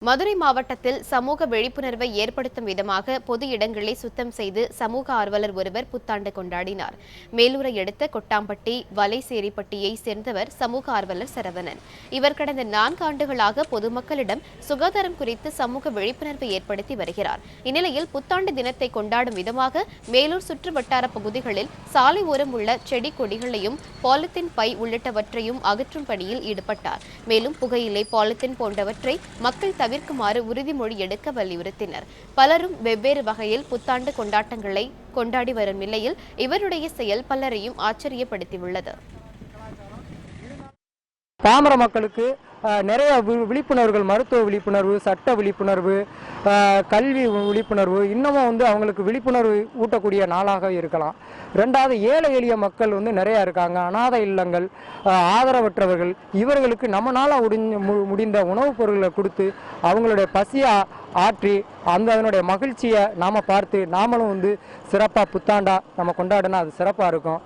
மதுரை மாவட்டத்தில் சமூக விழிப்புணர்வை ஏற்படுத்தும் விதமாக பொது இடங்களை சுத்தம் செய்து சமூக ஆர்வலர் ஒருவர் புத்தாண்டு கொண்டாடினார். மேலூரை அடுத்த கொட்டாம்பட்டி வலைசேரிப்பட்டியை சேர்ந்தவர் சமூக ஆர்வலர் சரவணன். இவர் கடந்த 4 ஆண்டுகளாக பொதுமக்களிடம் சுகாதாரம் குறித்து சமூக விழிப்புணர்வை ஏற்படுத்தி வருகிறார். இந்நிலையில் புத்தாண்டு தினத்தை கொண்டாடும் விதமாக மேலூர் சுற்று வட்டார பகுதிகளில் சாலை ஓரம் உள்ள செடி கொடிகளையும் பாலித்தீன் பை உள்ளிட்டவற்றையும் அகற்றும் பணியில் ஈடுபட்டார். மேலும் புகையிலை, பாலித்தீன் போன்றவற்றை மக்கள் தவிர்க்குமாறு உறுதிமொழி எடுக்க வலியுறுத்தினர். பலரும் வெவ்வேறு வகையில் புத்தாண்டு கொண்டாட்டங்களை கொண்டாடி வரும் நிலையில் இவருடைய செயல் பலரையும் ஆச்சரியப்படுத்தியுள்ளது. பாமர மக்களுக்கு நிறைய விழிப்புணர்வுகள், மருத்துவ விழிப்புணர்வு, சட்ட விழிப்புணர்வு, கல்வி விழிப்புணர்வு இன்னமும் அவங்களுக்கு விழிப்புணர்வு ஊட்டக்கூடிய நாளாக இருக்கலாம். ரெண்டாவது, ஏழை எளிய மக்கள் நிறைய இருக்காங்க. அநாதை இல்லங்கள், ஆதரவற்றவர்கள், இவர்களுக்கு நம்மளால முடிந்த உணவுப் பொருட்களை கொடுத்து அவங்களுடைய பசியை ஆற்றி அதனுடைய மகிழ்ச்சியை நாம் பார்த்து நாமளும் சிறப்பாக புத்தாண்டா நம்ம கொண்டாடினா அது சிறப்பாக இருக்கும்.